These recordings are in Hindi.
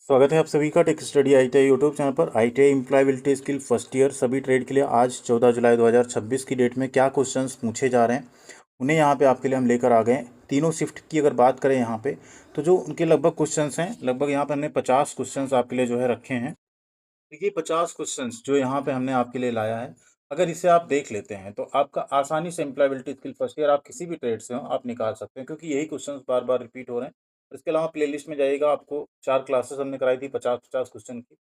स्वागत है आप सभी का tech study ITI YouTube channel पर। ITI employability skill first year सभी ट्रेड के लिए आज 14 जुलाई 2026 की डेट में क्या क्वेश्चंस पूछे जा रहे हैं उन्हें यहाँ पे आपके लिए हम लेकर आ गए हैं। तीनों शिफ्ट की अगर बात करें यहाँ पे तो जो उनके लगभग क्वेश्चंस हैं, लगभग यहाँ पे हमने 50 क्वेश्चंस आपके लिए जो है रखे हैं। देखिए 50 क्वेश्चंस जो यहाँ पे हमने आपके लिए लाया है, अगर इसे आप देख लेते हैं तो आपका आसानी से एम्प्लॉयबिलिटी स्किल फर्स्ट ईयर आप किसी भी ट्रेड से हो आप निकाल सकते हैं, क्योंकि यही क्वेश्चंस बार बार रिपीट हो रहे हैं। इसके अलावा प्लेलिस्ट में जाइएगा, आपको 4 क्लासेस हमने कराई थी 50-50 क्वेश्चन की,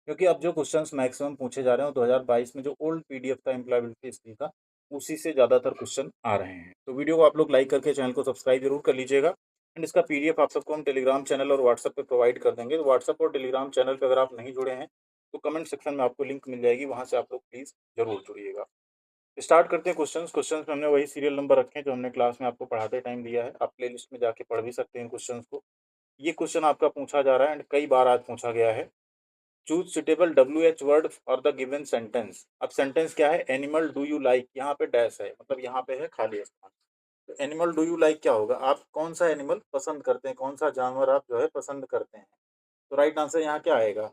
क्योंकि अब जो क्वेश्चंस मैक्सिमम पूछे जा रहे हैं वो 2022 में जो ओल्ड पीडीएफ था एम्प्लॉयबिलिटी स्किल का, उसी से ज़्यादातर क्वेश्चन आ रहे हैं। तो वीडियो को आप लोग लाइक करके चैनल को सब्सक्राइब जरूर कर लीजिएगा। एंड इसका पीडीएफ आप सबको हम टेलीग्राम चैनल और व्हाट्सएप पे प्रोवाइड कर देंगे। तो व्हाट्सएप और टेलीग्राम चैनल पर अगर आप नहीं जुड़े हैं तो कमेंट सेक्शन में आपको लिंक मिल जाएगी, वहां से आप लोग प्लीज जरूर जुड़िएगा। स्टार्ट करते हैं क्वेश्चंस में हमने वही सीरियल नंबर रखे हैं जो हमने क्लास में आपको पढ़ाते टाइम दिया है। आप प्ले लिस्ट में जाके पढ़ भी सकते हैं क्वेश्चंस को। ये क्वेश्चन आपका पूछा जा रहा है एंड कई बार आज पूछा गया है। Choose suitable WH word for the given sentence. अब सेंटेंस क्या है? एनिमल डू यू लाइक, यहाँ पे डैश है, मतलब यहाँ पे है खाली स्थान। तो एनिमल डू यू लाइक क्या होगा? आप कौन सा एनिमल पसंद करते हैं, कौन सा जानवर आप जो है पसंद करते हैं? तो राइट आंसर यहाँ क्या आएगा?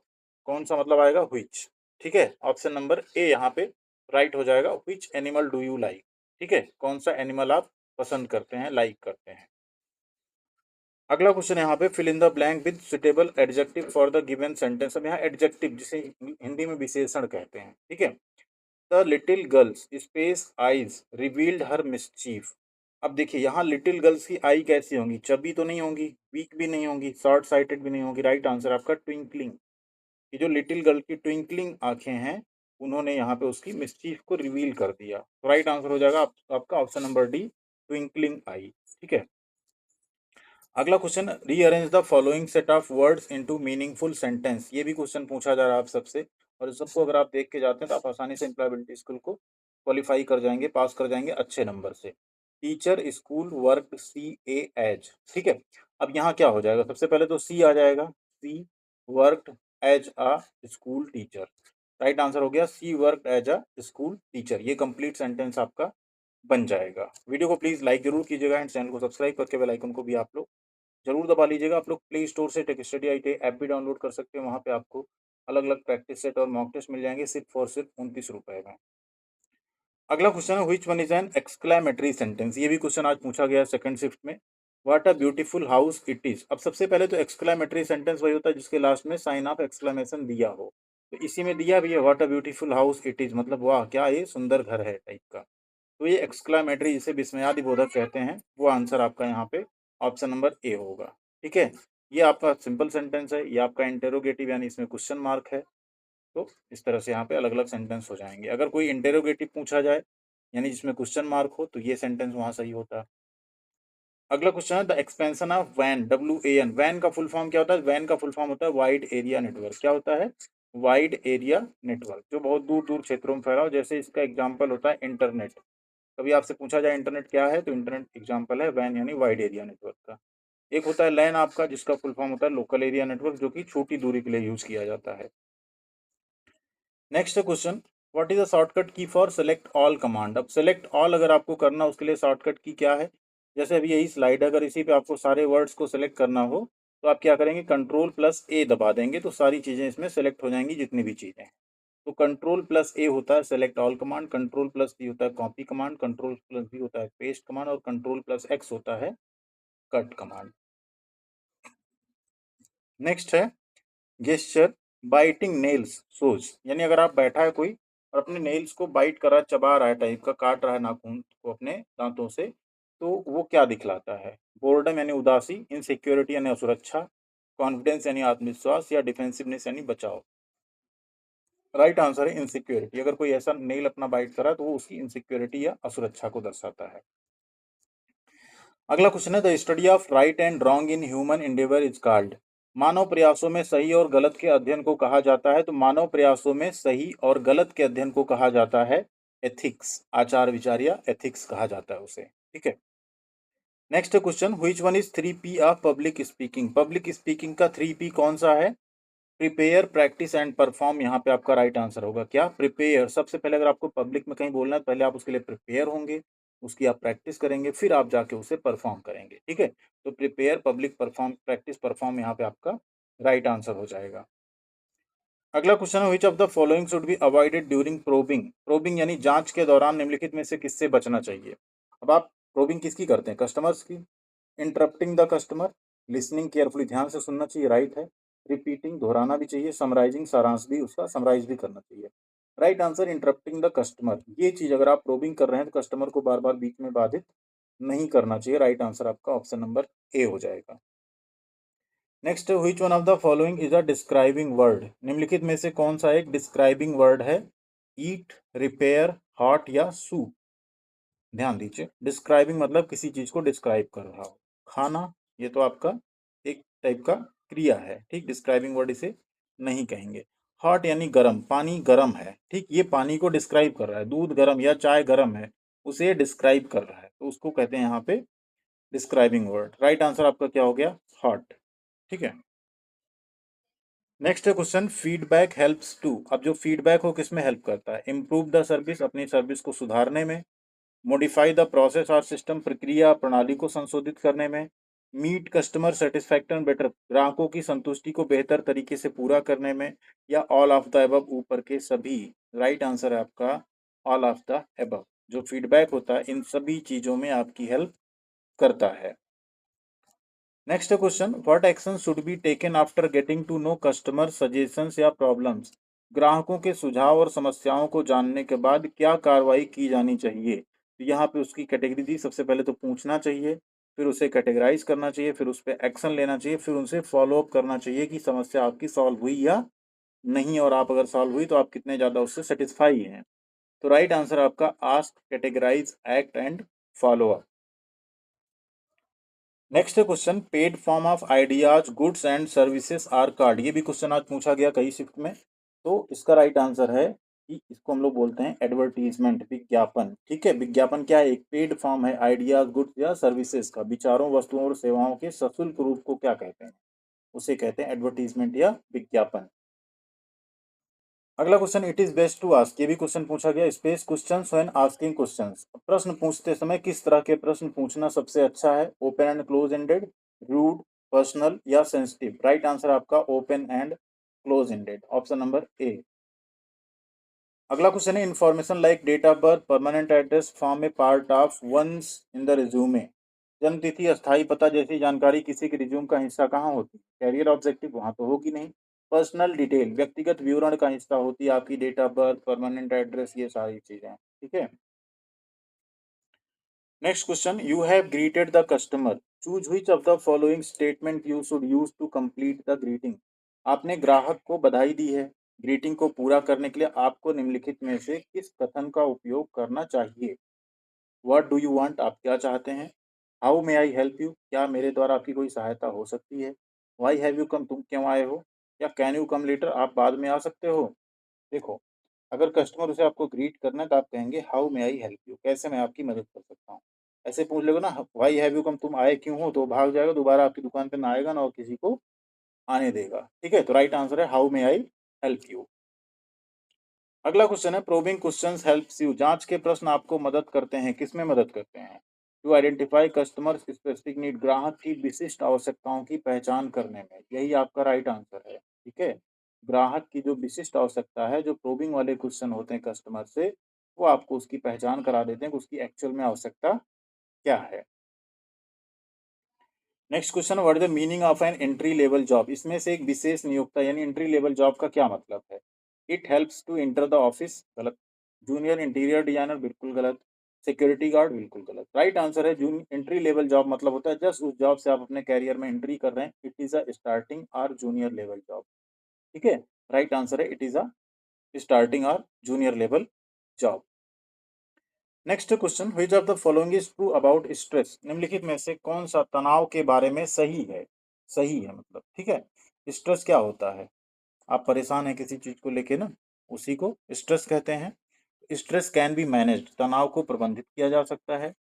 कौन सा मतलब आएगा? व्हिच। ठीक है, ऑप्शन नंबर ए यहाँ पे राइट हो जाएगा। Which animal do you like. ठीक है, कौन सा एनिमल आप पसंद करते हैं, लाइक करते हैं। अगला क्वेश्चन यहाँ पे fill in the blank with suitable adjective for the given sentence. अब यहाँ एडजेक्टिव जिसे हिंदी में विशेषण कहते हैं। ठीक है, the little girls space eyes revealed her mischief. अब देखिए यहाँ लिटिल गर्ल्स की आई कैसी होंगी? चबी तो नहीं होंगी, वीक भी नहीं होंगी, शॉर्ट साइटेड भी नहीं होंगी। राइट आंसर आपका ट्विंकलिंग। ये जो लिटिल गर्ल की ट्विंकलिंग आंखें हैं, उन्होंने यहाँ पे उसकी मिसचीफ को रिवील कर दिया। तो राइट आंसर हो जाएगा आपका ऑप्शन नंबर डी, ट्विंकलिंग आई। ठीक है, अगला question, rearrange the following set of words into meaningful sentence. ये भी क्वेश्चन पूछा जा रहा है आप सबसे, और इस सबको अगर आप देख के जाते हैं तो आप आसानी से एम्प्लॉयबिलिटी स्किल को क्वालिफाई कर जाएंगे, पास कर जाएंगे अच्छे नंबर से। टीचर, स्कूल, वर्क, सी, ए, एज। ठीक है, अब यहाँ क्या हो जाएगा? सबसे पहले तो सी आ जाएगा, she worked as a school teacher. Right answer हो गया she worked as a school teacher. ये कंप्लीट सेंटेंस आपका बन जाएगा। वीडियो को प्लीज लाइक जरूर कीजिएगा एंड चैनल को सब्सक्राइब करके बेल आइकन को भी आप लोग जरूर दबा लीजिएगा। आप लोग प्ले स्टोर से टेक स्टडी आईटीआई ऐप भी डाउनलोड कर सकते हैं, वहाँ पे आपको अलग अलग प्रैक्टिस सेट और मॉक टेस्ट मिल जाएंगे सिर्फ और सिर्फ 29 रुपए में। अगला क्वेश्चन है which one is an exclamatory sentence. ये भी क्वेश्चन आज पूछा गया सेकंड शिफ्ट में। What a beautiful house it is. अब सबसे पहले तो एक्सक्लेमेटरी सेंटेंस वही होता है जिसके लास्ट में साइन ऑफ एक्सक्लेमेशन दिया हो। तो इसी में दिया भी है what a beautiful house it is, मतलब वाह क्या ये सुंदर घर है टाइप का। तो ये एक्सक्लेमेटरी जिसे विस्मयादि बोधक कहते हैं, वो आंसर आपका यहाँ पे ऑप्शन नंबर ए होगा। ठीक है, ये आपका सिंपल सेंटेंस है, ये आपका इंटेरोगेटिव यानी इसमें क्वेश्चन मार्क है। तो इस तरह से यहाँ पे अलग अलग सेंटेंस हो जाएंगे। अगर कोई इंटेरोगेटिव पूछा जाए यानी जिसमें क्वेश्चन मार्क हो तो ये सेंटेंस वहां सही होता है। अगला क्वेश्चन है द एक्सपेंशन ऑफ वैन, WAN। वैन का फुल फॉर्म क्या होता है? वैन का फुल फॉर्म होता है वाइड एरिया नेटवर्क। क्या होता है? वाइड एरिया नेटवर्क, जो बहुत दूर दूर क्षेत्रों में फैला हो। जैसे इसका एग्जाम्पल होता है इंटरनेट। कभी आपसे पूछा जाए इंटरनेट क्या है, तो इंटरनेट एग्जाम्पल है वैन यानी वाइड एरिया नेटवर्क का। एक होता है लैन आपका, जिसका फुल फॉर्म होता है लोकल एरिया नेटवर्क, जो कि छोटी दूरी के लिए यूज किया जाता है। Next question, what is a shortcut की फॉर सेलेक्ट ऑल कमांड। अब सेलेक्ट ऑल अगर आपको करना उसके लिए शॉर्टकट की क्या है? जैसे अभी यही स्लाइड है, अगर इसी पे आपको सारे वर्ड्स को सेलेक्ट करना हो तो आप क्या करेंगे? कंट्रोल+A दबा देंगे तो सारी चीजें इसमें सेलेक्ट हो जाएंगी जितनी भी चीजें हैं। तो कंट्रोल+A होता है सेलेक्ट ऑल कमांड, कंट्रोल+B होता है कॉपी कमांड, कंट्रोल+V होता है पेस्ट कमांड, और कंट्रोल+X होता है कट कमांड। नेक्स्ट है गेस्चर, बाइटिंग नेल्स शोज, यानी अगर आप बैठा है कोई और अपने नेल्स को बाइट कर रहा है, चबा रहा है टाइप का, काट रहा है नाखून को अपने दांतों से, तो वो क्या दिखलाता है? बोर्डम यानी उदासी, इनसिक्योरिटी यानी असुरक्षा, कॉन्फिडेंस यानी आत्मविश्वास, या डिफेंसिवनेस यानी बचाव। राइट आंसर है इनसिक्योरिटी। अगर कोई ऐसा नेल अपना बाइट कर रहा है तो वो उसकी इनसिक्योरिटी या असुरक्षा को दर्शाता है। अगला क्वेश्चन है the study of right and wrong in human endeavour is called. मानव प्रयासों में सही और गलत के अध्ययन को कहा जाता है। तो मानव प्रयासों में सही और गलत के अध्ययन को कहा जाता है एथिक्स, आचार विचार या एथिक्स कहा जाता है उसे। ठीक है, next question, which one is 3P of public speaking. Public speaking का 3P कौन सा है? Prepare, practice and perform. यहाँ पे आपका राइट आंसर होगा क्या? प्रिपेयर। सबसे पहले अगर आपको पब्लिक में कहीं बोलना है तो पहले आप उसके लिए प्रिपेयर होंगे, उसकी आप प्रैक्टिस करेंगे, फिर आप जाके उसे परफॉर्म करेंगे। ठीक है, तो prepare, public, perform, practice, perform यहाँ पे आपका राइट आंसर हो जाएगा। अगला क्वेश्चन है, which of the following should be avoided during probing. Probing यानी जांच के दौरान निम्नलिखित में से किससे बचना चाहिए। अब आप प्रोबिंग किसकी करते हैं, कस्टमर्स की। Interrupting the customer, listening carefully, ध्यान से सुनना चाहिए, राइट है। रिपीटिंग, दोहराना भी चाहिए। समराइजिंग, सारांश भी उसका समराइज भी करना चाहिए। Right answer interrupting the customer. ये चीज अगर आप प्रोबिंग कर रहे हैं तो कस्टमर को बार बार बीच में बाधित नहीं करना चाहिए। राइट आंसर आपका ऑप्शन नंबर ए हो जाएगा। Next, which one of the following is a describing word. निम्नलिखित में से कौन सा एक डिस्क्राइबिंग वर्ड है। ईट, रिपेयर, हॉट या सूप। ध्यान दीजिए, डिस्क्राइबिंग मतलब किसी चीज को डिस्क्राइब कर रहा हो। खाना, ये तो आपका एक टाइप का क्रिया है, ठीक। डिस्क्राइबिंग वर्ड इसे नहीं कहेंगे। हॉट यानी गर्म, पानी गर्म है, ठीक, ये पानी को डिस्क्राइब कर रहा है। दूध गर्म या चाय गर्म है, उसे डिस्क्राइब कर रहा है, तो उसको कहते हैं यहाँ पे डिस्क्राइबिंग वर्ड। राइट आंसर आपका क्या हो गया, हॉट, ठीक है। Next question, feedback helps to. अब जो फीडबैक हो किसमें हेल्प करता है, इम्प्रूव द सर्विस, अपनी सर्विस को सुधारने में। मॉडिफाई द प्रोसेस और सिस्टम, प्रक्रिया प्रणाली को संशोधित करने में। मीट कस्टमर सेटिस्फैक्शन बेटर, ग्राहकों की संतुष्टि को बेहतर तरीके से पूरा करने में। या ऑल ऑफ द अबव, ऊपर के सभी। राइट आंसर है आपका ऑल ऑफ द अबव। जो फीडबैक होता है इन सभी चीजों में आपकी हेल्प करता है। Next question, what action should be taken after getting to know customer suggestions या प्रॉब्लम्स। ग्राहकों के सुझाव और समस्याओं को जानने के बाद क्या कार्रवाई की जानी चाहिए। तो यहाँ पे उसकी कैटेगरी दी, सबसे पहले तो पूछना चाहिए, फिर उसे कैटेगराइज करना चाहिए, फिर उस पर एक्शन लेना चाहिए, फिर उनसे फॉलो अप करना चाहिए कि समस्या आपकी सॉल्व हुई या नहीं, और आप अगर सॉल्व हुई तो आप कितने ज़्यादा उससे सेटिस्फाई हैं। तो राइट आंसर आपका ask, categorize, act and follow up. Next question, paid form of ideas goods and services are called. ये भी क्वेश्चन आज पूछा गया कई शिफ्ट में। तो इसका राइट आंसर है कि इसको हम लोग बोलते हैं एडवर्टीजमेंट, विज्ञापन, ठीक है। विज्ञापन क्या है, एक पेड फॉर्म है आइडियाज गुड्स या सर्विसेज का। विचारों, वस्तुओं और सेवाओं के सशुल्क रूप को क्या कहते हैं, उसे कहते हैं एडवर्टीजमेंट या विज्ञापन। अगला question, it is best to ask. ये भी क्वेश्चन पूछा गया, space questions when asking questions. प्रश्न पूछते समय किस तरह के प्रश्न पूछना सबसे अच्छा है, open and close ended, rude, personal या सेंसिटिव। राइट आंसर आपका open and close ended, option number A. अगला क्वेश्चन है, information like date of birth, permanent address form a part of one's in the resume. जन्म तिथि, अस्थायी पता जैसी जानकारी किसी के रिज्यूम का हिस्सा कहाँ होती है, कैरियर ऑब्जेक्टिव, वहां तो होगी नहीं। पर्सनल डिटेल, व्यक्तिगत विवरण का हिस्सा होती है आपकी date of birth, permanent address, ये सारी चीजें, ठीक है। Next question, you have greeted the customer, choose which of the following statement you should use to complete the greeting. आपने ग्राहक को बधाई दी है, ग्रीटिंग को पूरा करने के लिए आपको निम्नलिखित में से किस कथन का उपयोग करना चाहिए। व्हाट डू यू वांट, आप क्या चाहते हैं। How may I help you, क्या मेरे द्वारा आपकी कोई सहायता हो सकती है। वाई हैव यू कम, तुम क्यों आए हो। या कैन यू कम लेटर, आप बाद में आ सकते हो। देखो, अगर कस्टमर उसे आपको ग्रीट करना है तो आप कहेंगे how may I help you, कैसे मैं आपकी मदद कर सकता हूँ। ऐसे पूछ लोगे ना, वाई हैव यू कम, तुम आए क्यों हो, तो वो भाग जाएगा, दोबारा आपकी दुकान पे ना आएगा ना और किसी को आने देगा, ठीक है। तो राइट आंसर है how may I help you. अगला क्वेश्चन है, प्रोबिंग क्वेश्चंस हेल्प्स यू। जांच के प्रश्न आपको मदद करते हैं, किसमें मदद करते हैं, to identify customers specific need, ग्राहक की विशिष्ट आवश्यकताओं की पहचान करने में। यही आपका राइट आंसर है, ठीक है। ग्राहक की जो विशिष्ट आवश्यकता है, जो प्रोबिंग वाले क्वेश्चन होते हैं कस्टमर से, वो आपको उसकी पहचान करा देते हैं कि उसकी एक्चुअल में आवश्यकता क्या है। Next question, what is the meaning of an entry level job. इसमें से एक विशेष नियोक्ता यानी एंट्री लेवल जॉब का क्या मतलब है। It helps to enter the office, गलत। जूनियर इंटीरियर डिजाइनर, बिल्कुल गलत। सिक्योरिटी गार्ड, बिल्कुल गलत। राइट आंसर है एंट्री लेवल जॉब मतलब होता है जस्ट उस जॉब से आप अपने कैरियर में एंट्री कर रहे हैं। इट इज अ स्टार्टिंग और जूनियर लेवल जॉब, ठीक है। राइट आंसर है इट इज अ स्टार्टिंग और junior level job. Next question, which of the following is true about stress. निम्नलिखित में से कौन सा तनाव के बारे में सही है, सही है मतलब, ठीक है। स्ट्रेस क्या होता है, आप परेशान हैं किसी चीज को लेके ना, उसी को स्ट्रेस कहते हैं। स्ट्रेस कैन बी मैनेज्ड, तनाव को प्रबंधित किया जा सकता है।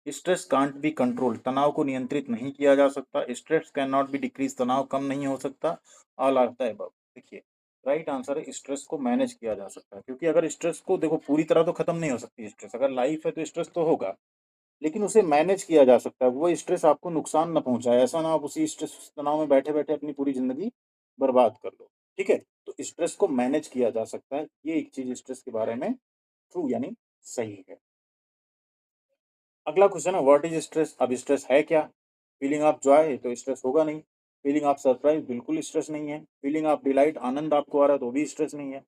स्ट्रेस कांट बी कंट्रोल, तनाव को नियंत्रित नहीं किया जा सकता। Stress can not be decrease, तनाव कम नहीं हो सकता। All are the above. देखिए, राइट आंसर है स्ट्रेस को मैनेज किया जा सकता है, क्योंकि अगर स्ट्रेस को देखो पूरी तरह तो खत्म नहीं हो सकती स्ट्रेस, अगर लाइफ है तो स्ट्रेस तो होगा, लेकिन उसे मैनेज किया जा सकता है। वो स्ट्रेस आपको नुकसान न पहुंचाए, ऐसा ना आप उसी स्ट्रेस तनाव में बैठे बैठे अपनी पूरी जिंदगी बर्बाद कर लो। ठीक है? तो स्ट्रेस को मैनेज किया जा सकता है, ये एक चीज़ स्ट्रेस के बारे में ट्रू यानी सही है। अगला क्वेश्चन है व्हाट इज स्ट्रेस? अब स्ट्रेस है क्या? फीलिंग ऑफ जॉय तो स्ट्रेस होगा नहीं। फीलिंग ऑफ सरप्राइज बिल्कुल स्ट्रेस नहीं है। फीलिंग ऑफ डिलाइट आनंद आपको आ रहा है तो भी स्ट्रेस नहीं है।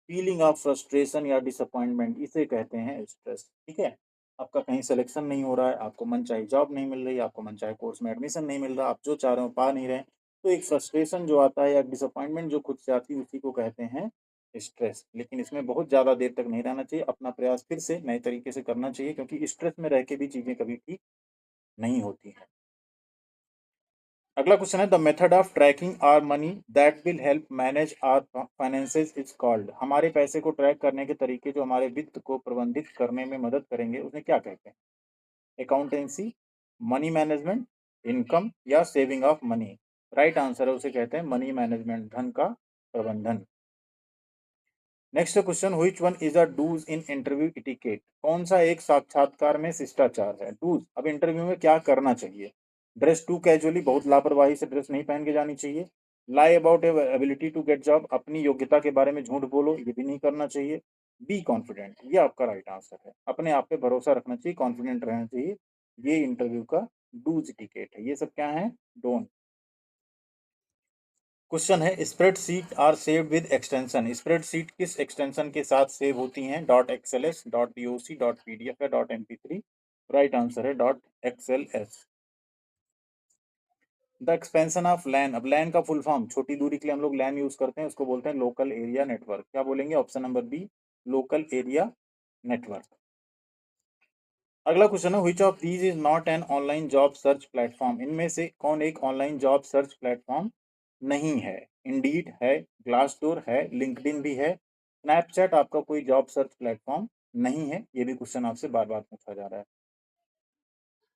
फीलिंग ऑफ फ्रस्ट्रेशन या डिसअपॉइंटमेंट इसे कहते हैं स्ट्रेस। ठीक है? आपका कहीं सिलेक्शन नहीं हो रहा है, आपको मन चाहे जॉब नहीं मिल रही, आपको मन चाहे कोर्स में एडमिशन नहीं मिल रहा, आप जो चाह रहे हो पा नहीं रहे, तो एक फ्रस्ट्रेशन जो आता है या डिसअपॉइंटमेंट जो खुद से आती है उसी को कहते हैं स्ट्रेस। लेकिन इसमें बहुत ज़्यादा देर तक नहीं रहना चाहिए, अपना प्रयास फिर से नए तरीके से करना चाहिए क्योंकि स्ट्रेस में रह के भी चीज़ें कभी ठीक नहीं होती हैं। अगला क्वेश्चन है the method of tracking our money that will help manage our finances is called. हमारे पैसे को ट्रैक करने के तरीके जो हमारे वित्त को प्रबंधित करने में मदद करेंगे उन्हें क्या कहते हैं? अकाउंटेंसी, मनी मैनेजमेंट, इनकम या saving of money? Right answer है उसे कहते हैं मनी मैनेजमेंट, धन का प्रबंधन। Next question which one is a do's in interview etiquette? कौन सा एक साक्षात्कार में शिष्टाचार है? डूज, अब इंटरव्यू में क्या करना चाहिए? ड्रेस टू कैजुअली, बहुत लापरवाही से ड्रेस नहीं पहन के जानी चाहिए। Lie about ability to get job, अपनी योग्यता के बारे में झूठ बोलो, ये भी नहीं करना चाहिए। बी कॉन्फिडेंट, ये आपका राइट आंसर है। अपने आप पे भरोसा रखना चाहिए, कॉन्फिडेंट रहना चाहिए, ये इंटरव्यू का डूज इटिकेट है। ये सब क्या है? डोंट। क्वेश्चन है spreadsheet are saved with extension. Spreadsheet किस एक्सटेंशन के साथ सेव होती हैं? Dot XLS, dot DOC, dot PDF या डॉट एमपी3? राइट आंसर है dot XLS. The expansion of LAN, अब लैन का फुल फॉर्म, छोटी दूरी के लिए हम लोग लैन यूज करते हैं, उसको बोलते हैं लोकल एरिया नेटवर्क। क्या बोलेंगे? Option number B, local area network. अगला क्वेश्चन है which of these is not an online job search platform? इनमें से कौन एक ऑनलाइन जॉब सर्च प्लेटफॉर्म नहीं है? इंडीड है, ग्लासडोर है, लिंक्डइन भी है, स्नैपचैट आपका कोई जॉब सर्च प्लेटफॉर्म नहीं है। ये भी क्वेश्चन आपसे बार बार पूछा जा रहा है।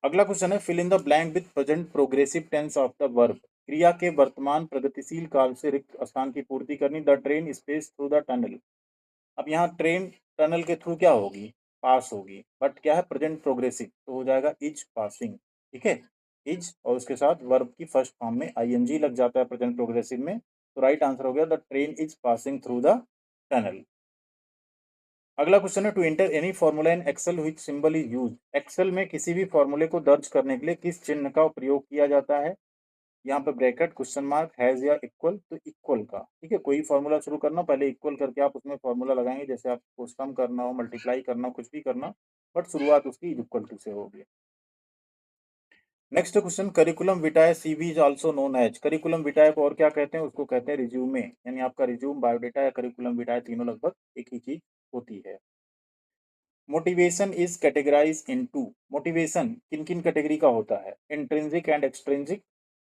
अगला क्वेश्चन है fill in the blank with present progressive tense of the verb. क्रिया के वर्तमान प्रगतिशील काल से रिक्त स्थान की पूर्ति करनी। The train space through the tunnel, अब यहाँ ट्रेन टनल के थ्रू क्या होगी? पास होगी, बट क्या है? प्रेजेंट प्रोग्रेसिव, तो हो जाएगा इज पासिंग। ठीक है? इज और उसके साथ वर्ब की फर्स्ट फॉर्म में आईएनजी लग जाता है प्रेजेंट प्रोग्रेसिव में, तो राइट आंसर हो गया the train is passing through the tunnel. अगला क्वेश्चन है to enter any formula in Excel which symbol is use. Excel में किसी भी फॉर्मूले को दर्ज करने के लिए किस चिन्ह का प्रयोग किया जाता है? यहाँ पे ब्रैकेट, क्वेश्चन मार्क, हैज या इक्वल, तो इक्वल का। ठीक है? कोई फॉर्मूला शुरू करना पहले इक्वल करके आप उसमें फॉर्मूला लगाएंगे, जैसे आपको सम करना हो, मल्टीप्लाई करना हो, कुछ भी करना, बट शुरुआत उसकी इक्वल टू से होगी। Next question curriculum vitae CV is also known as. Curriculum vitae को और क्या कहते हैं? उसको कहते हैं रिज्यूमे, यानी आपका रिज्यूम, बायोडेटा या करिकुलम विटाए तीनों लगभग एक ही चीज होती है। Motivation is categorize into, motivation किन किन कैटेगरी का होता है? Intrinsic and extrinsic,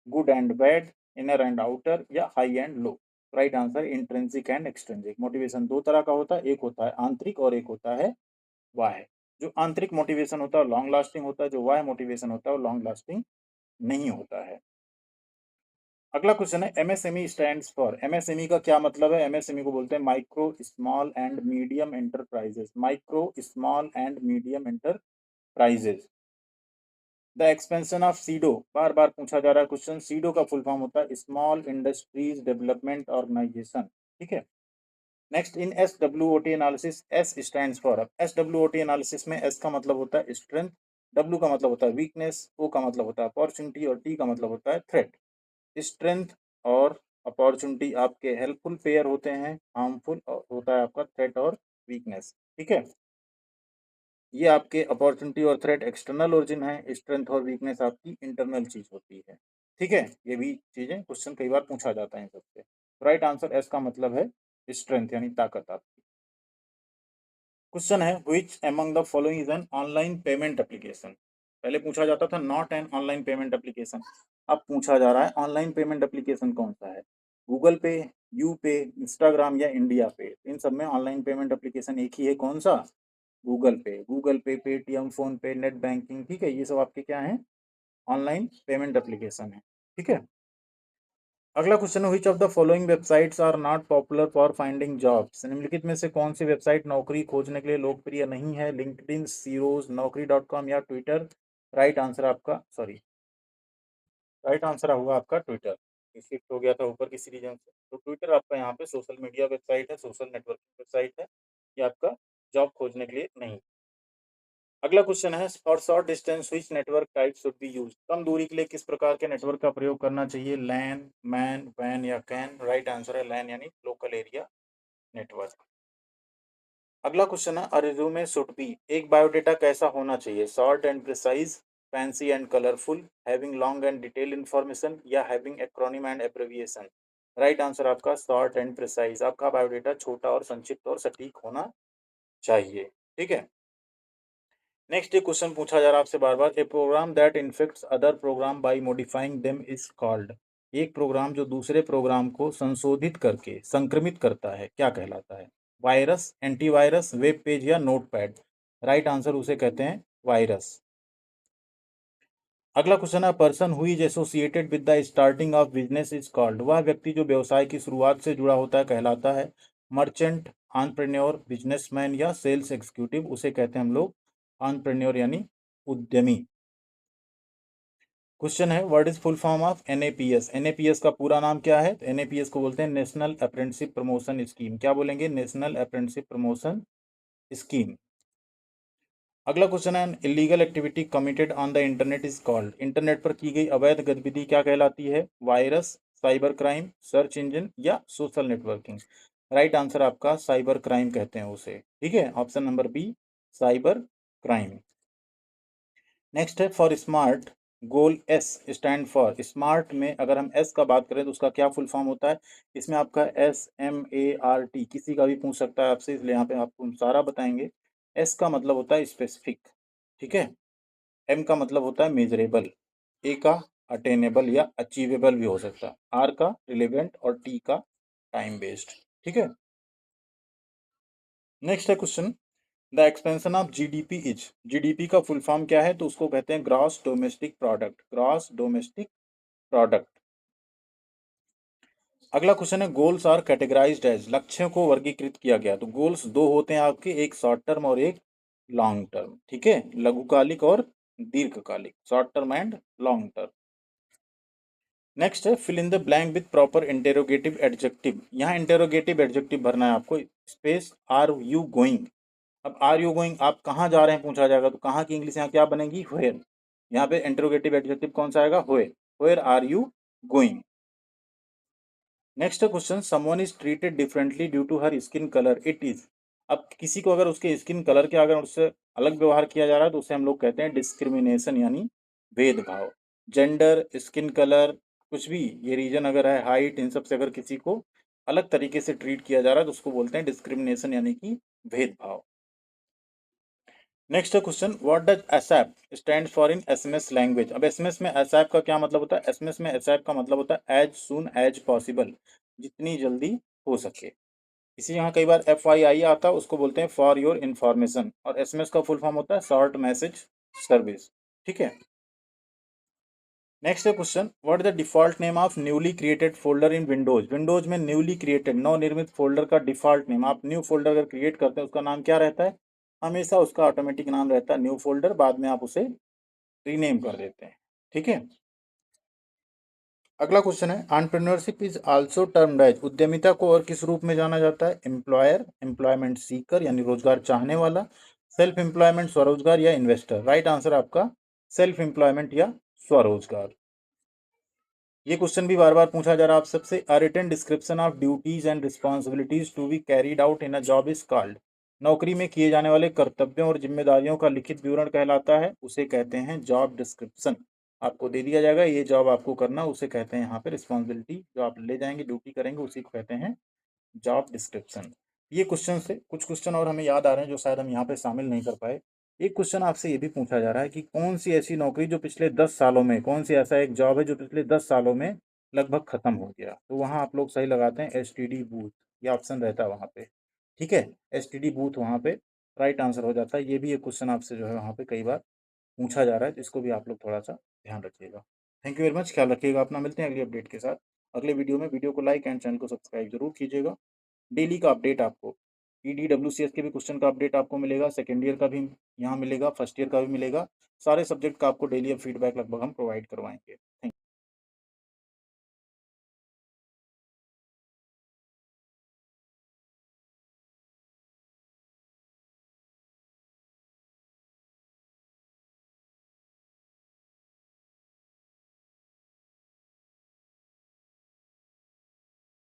good and bad, inner and outer या high and low? Right answer intrinsic and extrinsic. Motivation दो तरह का होता है, एक होता है आंतरिक और एक होता है बाह्य। जो आंतरिक मोटिवेशन होता है लॉन्ग लास्टिंग होता है, जो बाह्य मोटिवेशन होता है वो लॉन्ग लास्टिंग नहीं होता है। अगला क्वेश्चन है एमएसएमई स्टैंड्स फॉर। एमएसएमई का क्या मतलब है? एमएसएमई को बोलते हैं micro small and medium enterprises. Micro small and medium enterprises. The expansion of SIDO, बार बार पूछा जा रहा है क्वेश्चन। सीडो का फुल फॉर्म होता है स्मॉल इंडस्ट्रीज डेवलपमेंट ऑर्गेनाइजेशन। ठीक है? Next in S W O T analysis, S stands for, अब S W O T analysis में एस का मतलब होता है स्ट्रेंथ, डब्ल्यू का मतलब होता है वीकनेस, ओ का मतलब होता है अपॉर्चुनिटी और टी का मतलब होता है थ्रेट। स्ट्रेंथ और अपॉर्चुनिटी आपके हेल्पफुल पेयर होते हैं, हार्मफुल होता है आपका थ्रेट और वीकनेस। ठीक है? ये आपके अपॉर्चुनिटी और थ्रेट एक्सटर्नल ओरिजिन है, स्ट्रेंथ और वीकनेस आपकी इंटरनल चीज होती है। ठीक है? ये भी चीजें क्वेश्चन कई बार पूछा जाता है इन सबसे। राइट आंसर एस का मतलब है स्ट्रेंथ यानी ताकत आपकी। क्वेश्चन है which among the following is an online payment application. पहले पूछा जाता था not an online payment application, अब पूछा जा रहा है ऑनलाइन पेमेंट एप्लीकेशन कौन सा है? गूगल पे, यू पे, इंस्टाग्राम या इंडिया पे? इन सब में ऑनलाइन पेमेंट एप्लीकेशन एक ही है, कौन सा? गूगल पे। गूगल पे, पेटीएम, फोन पे, नेट बैंकिंग, ठीक है, ये सब आपके क्या है? ऑनलाइन पेमेंट एप्लीकेशन है। ठीक है? अगला क्वेश्चन है which of the following websites are not popular for finding jobs. निम्नलिखित में से कौन सी वेबसाइट नौकरी खोजने के लिए लोकप्रिय नहीं है? लिंक्डइन, सीरोज, नौकरी डॉट कॉम या ट्विटर? राइट आंसर आपका, सॉरी, राइट आंसर होगा आपका ट्विटर। शिफ्ट हो गया था ऊपर किसी रीजन से। तो ट्विटर आपका यहाँ पे सोशल मीडिया वेबसाइट है, सोशल नेटवर्किंग वेबसाइट है, ये आपका जॉब खोजने के लिए नहीं। अगला क्वेश्चन है, for short distance which network type should be used? कम दूरी के लिए किस प्रकार के नेटवर्क का प्रयोग करना चाहिए? लैन, मैन, वैन या कैन? राइट आंसर है लैन यानी लोकल एरिया नेटवर्क। अगला क्वेश्चन है, अ रिज्यूमे शुड बी, एक बायोडेटा कैसा होना चाहिए? Short and precise, fancy and colourful, having long and detail information या having acronym and abbreviation? Right answer आपका शॉर्ट एंड प्रिसाइज। आपका बायोडेटा छोटा और संक्षिप्त और सटीक होना चाहिए। ठीक है, नेक्स्ट एक क्वेश्चन पूछा जा रहा है आपसे बार बार, a program that infects other program by modifying them is called? एक प्रोग्राम जो दूसरे प्रोग्राम को संशोधित करके संक्रमित करता है क्या कहलाता है? वायरस, एंटीवायरस, वेब पेज या नोटपैड? राइट आंसर उसे कहते हैं वायरस। अगला क्वेश्चन है, person who is associated with the starting of business is called? वह व्यक्ति जो व्यवसाय की शुरुआत से जुड़ा होता है कहलाता है मर्चेंट, एंटरप्रेन्योर, बिजनेसमैन या सेल्स एग्जीक्यूटिव? उसे कहते हैं हम लोग एंटरप्रेन्योर यानी उद्यमी। क्वेश्चन है, what is full form of NAPS? NAPS का पूरा नाम क्या है? एनएपीएस को बोलते हैं नेशनल अप्रेंटिसशिप प्रमोशन स्कीम। क्या बोलेंगे? National apprenticeship promotion scheme. अगला क्वेश्चन है, illegal activity committed on the internet is called? Internet पर की गई अवैध गतिविधि क्या कहलाती है? Virus, cyber crime, search engine या सोशल नेटवर्किंग? राइट आंसर आपका साइबर क्राइम कहते हैं उसे। ठीक है, option number B cyber crime. Next है, for SMART goal S stand for? SMART में अगर हम एस का बात करें तो उसका क्या फुल फॉर्म होता है? इसमें आपका SMART किसी का भी पूछ सकता है आपसे, इसलिए यहाँ पे आपको हम सारा बताएंगे। एस का मतलब होता है स्पेसिफिक, ठीक है। एम का मतलब होता है मेजरेबल, ए का अटेनेबल या अचीवेबल भी हो सकता है, आर का रिलेवेंट और टी का टाइम बेस्ड। ठीक है, नेक्स्ट है question, the expansion of GDP is? GDP का फुल फॉर्म क्या है? तो उसको कहते हैं gross domestic product, gross domestic product. अगला क्वेश्चन है, गोल्स आर कैटेगराइज्ड एज? लक्ष्यों को वर्गीकृत किया गया। तो गोल्स दो होते हैं आपके, एक शॉर्ट टर्म और एक लॉन्ग टर्म। ठीक है, लघुकालिक और दीर्घकालिक, short term and long term. Next है, fill in the blank with proper interrogative adjective. यहाँ इंटेरोगेटिव एडजेक्टिव भरना है आपको। Space, are you going? अब आर यू गोइंग, आप कहाँ जा रहे हैं पूछा जाएगा तो कहाँ की इंग्लिश यहाँ क्या बनेगी? व्हेयर। यहाँ पे इंटरोगेटिव एडजेक्टिव कौन सा आएगा? Where. Where are you going? Next question, someone is treated differently due to her skin colour, it is? अब किसी को अगर उसके स्किन कलर के अगर उससे अलग व्यवहार किया जा रहा है तो उसे हम लोग कहते हैं डिस्क्रिमिनेशन यानी भेदभाव। जेंडर, स्किन कलर, कुछ भी, ये रीजन अगर है, हाइट, इन सब से अगर किसी को अलग तरीके से ट्रीट किया जा रहा है तो उसको बोलते हैं डिस्क्रिमिनेशन यानी कि भेदभाव। Next question, what does ASAP stand for in SMS language? अब एसएमएस में एसएप का क्या मतलब होता है? एसएमएस में एसएप का मतलब होता है एज सून एज पॉसिबल, जितनी जल्दी हो सके। इसी यहाँ कई बार FYI आता है, उसको बोलते हैं फॉर योर इन्फॉर्मेशन, और एसएमएस का फुल फॉर्म होता है शॉर्ट मैसेज सर्विस। ठीक है, नेक्स्ट है question, what the default name of newly created folder in Windows? Windows में न्यूली क्रिएटेड, नवनिर्मित फोल्डर का डिफॉल्ट नेम, आप न्यू फोल्डर अगर क्रिएट करते हैं उसका नाम क्या रहता है? हमेशा उसका ऑटोमेटिक नाम रहता है न्यू फोल्डर, बाद में आप उसे रीनेम कर देते हैं। ठीक है, अगला क्वेश्चन है, entrepreneurship is also termed as? उद्यमिता को और किस रूप में जाना जाता है? एम्प्लॉयर, एम्प्लॉयमेंट सीकर यानी रोजगार चाहने वाला, सेल्फ एम्प्लॉयमेंट स्वरोजगार या इन्वेस्टर? राइट आंसर आपका सेल्फ एम्प्लॉयमेंट या स्वरोजगार। ये क्वेश्चन भी बार बार पूछा जा रहा है आप सबसे, a written description of duties and responsibilities to be carried out in a job is called? नौकरी में किए जाने वाले कर्तव्यों और जिम्मेदारियों का लिखित विवरण कहलाता है, उसे कहते हैं जॉब डिस्क्रिप्शन। आपको दे दिया जाएगा ये जॉब आपको करना, उसे कहते हैं यहाँ पे रिस्पॉन्सिबिलिटी, जो आप ले जाएंगे ड्यूटी करेंगे उसी को कहते हैं जॉब डिस्क्रिप्शन। ये क्वेश्चन से कुछ क्वेश्चन और हमें याद आ रहे हैं जो शायद हम यहाँ पे शामिल नहीं कर पाए। एक क्वेश्चन आपसे ये भी पूछा जा रहा है कि कौन सी ऐसी नौकरी जो पिछले 10 सालों में, कौन सी ऐसा एक जॉब है जो पिछले 10 सालों में लगभग खत्म हो गया? तो वहाँ आप लोग सही लगाते हैं STD बूथ, ये ऑप्शन रहता है वहाँ पे। ठीक है, STD बूथ वहाँ पे राइट आंसर हो जाता है। ये भी एक क्वेश्चन आपसे जो है वहाँ पे कई बार पूछा जा रहा है, तो इसको भी आप लोग थोड़ा सा ध्यान रखिएगा। थैंक यू वेरी मच, ख्याल रखिएगा अपना, मिलते हैं अगली अपडेट के साथ अगले वीडियो में। वीडियो को लाइक एंड चैनल को सब्सक्राइब जरूर कीजिएगा। डेली का अपडेट आपको, EDWCS के भी क्वेश्चन का अपडेट आपको मिलेगा, सेकेंड ईयर का भी यहाँ मिलेगा, फर्स्ट ईयर का भी मिलेगा, सारे सब्जेक्ट का आपको डेली फीडबैक लगभग हम प्रोवाइड करवाएंगे। थैंक